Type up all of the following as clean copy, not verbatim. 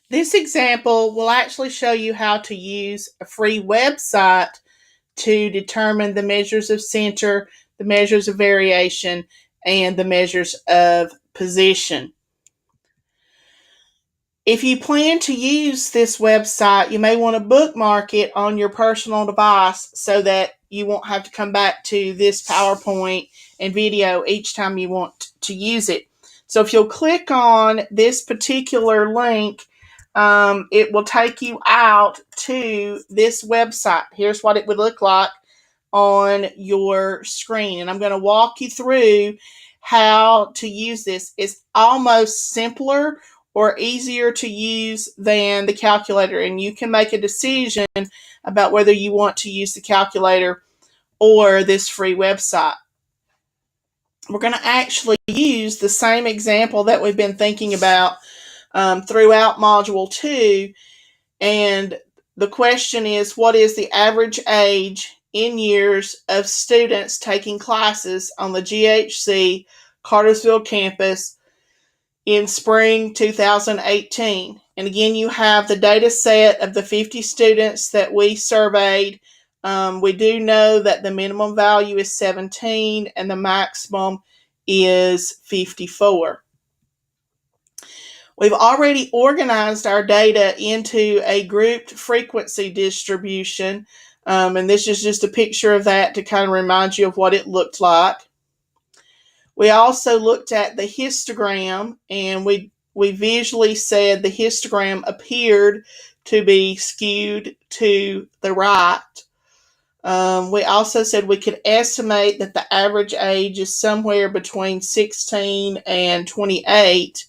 This example will actually show you how to use a free website to determine the measures of center, the measures of variation, and the measures of position. If you plan to use this website, you may want to bookmark it on your personal device so that you won't have to come back to this PowerPoint and video each time you want to use it. So if you'll click on this particular link, it will take you out to this website. Here's what it would look like on your screen. And I'm going to walk you through how to use this. It's almost simpler or easier to use than the calculator. And you can make a decision about whether you want to use the calculator or this free website. We're going to actually use the same example that we've been thinking about throughout Module 2. And the question is, what is the average age in years of students taking classes on the GHC Cartersville campus in spring 2018? And again, you have the data set of the 50 students that we surveyed. We do know that the minimum value is 17 and the maximum is 54. We've already organized our data into a grouped frequency distribution, and this is just a picture of that to kind of remind you of what it looked like. We also looked at the histogram, and we visually said the histogram appeared to be skewed to the right. We also said we could estimate that the average age is somewhere between 16 and 28.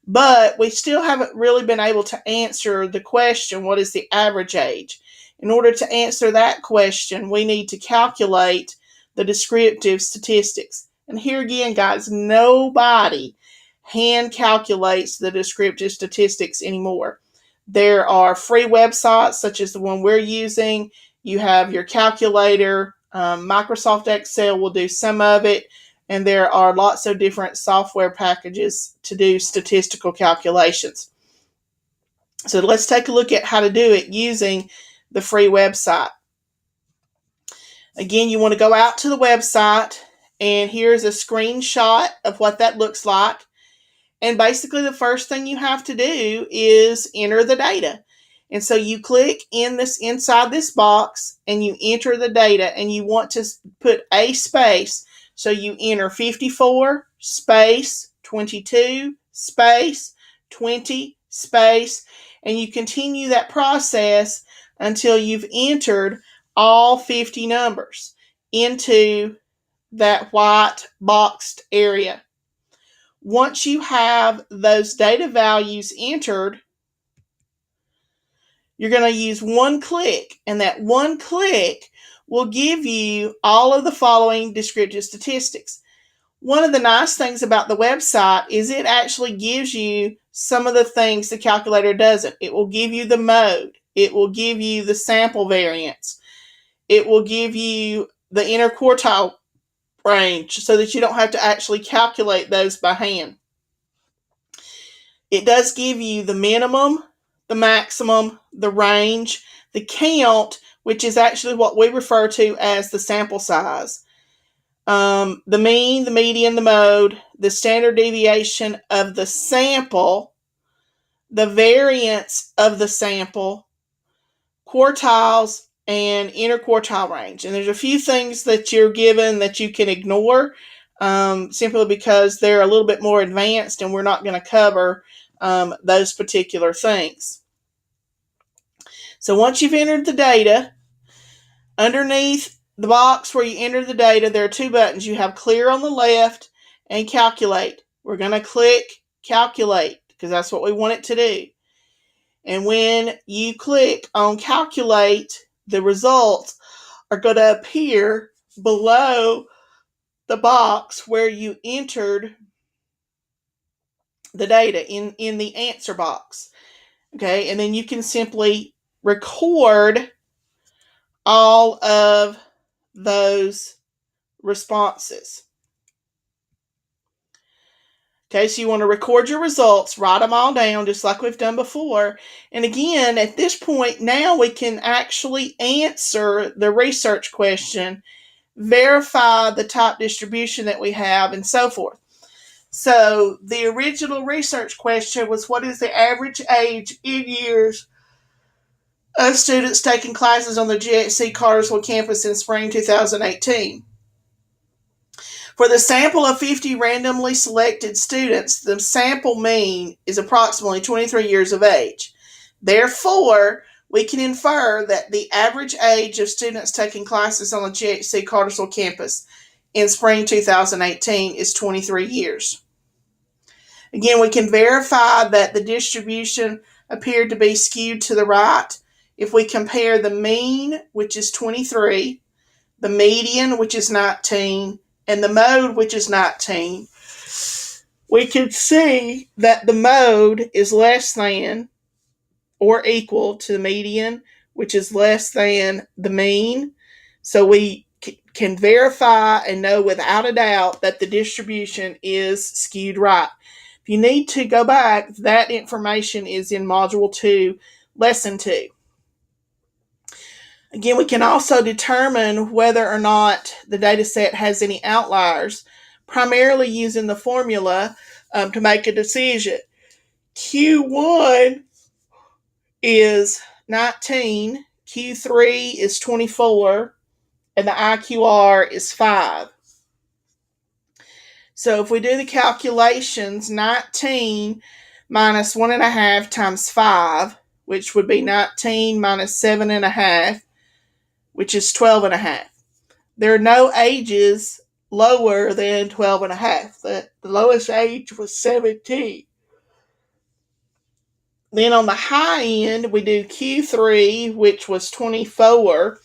But we still haven't really been able to answer the question, what is the average age? In order to answer that question, we need to calculate the descriptive statistics. And here again, guys, nobody hand calculates the descriptive statistics anymore. There are free websites, such as the one we're using. You have your calculator. Microsoft Excel will do some of it. And there are lots of different software packages to do statistical calculations. So let's take a look at how to do it using the free website. Again, you want to go out to the website, and here's a screenshot of what that looks like. And basically the first thing you have to do is enter the data. And so you click inside this box and you enter the data, and you want to put a space. So you enter 54 space 22 space 20 space, and you continue that process until you've entered all 50 numbers into that white boxed area. Once you have those data values entered, you're going to use one click, and that one click will give you all of the following descriptive statistics. One of the nice things about the website is it actually gives you some of the things the calculator doesn't. It will give you the mode. It will give you the sample variance. It will give you the interquartile range so that you don't have to actually calculate those by hand. It does give you the minimum, the maximum, the range, the count, which is actually what we refer to as the sample size. The mean, the median, the mode, the standard deviation of the sample, the variance of the sample, quartiles, and interquartile range. And there's a few things that you're given that you can ignore simply because they're a little bit more advanced, and we're not going to cover those particular things. So once you've entered the data, underneath the box where you enter the data, there are two buttons. You have clear on the left and calculate. We're going to click calculate because that's what we want it to do. And when you click on calculate, the results are going to appear below the box where you entered the data in the answer box. Okay, and then you can simply record all of those responses. Okay, so you want to record your results, write them all down just like we've done before. And again, at this point, now we can actually answer the research question, verify the type distribution that we have, and so forth. So the original research question was, what is the average age in years of students taking classes on the GHC Cartersville campus in spring 2018? For the sample of 50 randomly selected students, the sample mean is approximately 23 years of age. Therefore, we can infer that the average age of students taking classes on the GHC Cartersville campus in spring 2018 is 23 years. Again, we can verify that the distribution appeared to be skewed to the right if we compare the mean, which is 23, the median, which is 19, and the mode, which is 19. We can see that the mode is less than or equal to the median, which is less than the mean. So we can verify and know without a doubt that the distribution is skewed right. If you need to go back, that information is in Module 2, Lesson 2. Again, we can also determine whether or not the data set has any outliers, primarily using the formula to make a decision. Q1 is 19, Q3 is 24, and the IQR is 5. So if we do the calculations, 19 minus 1.5 times 5, which would be 19 minus 7.5, which is 12.5. There are no ages lower than 12.5. The lowest age was 17. Then on the high end, we do Q3, which was 24,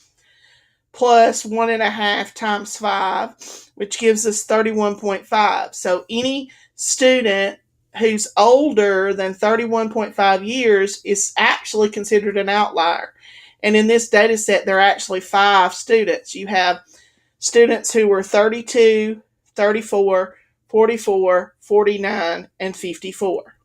plus 1.5 times 5, which gives us 31.5. So any student who's older than 31.5 years is actually considered an outlier. And in this data set, there are actually 5 students. You have students who were 32, 34, 44, 49, and 54.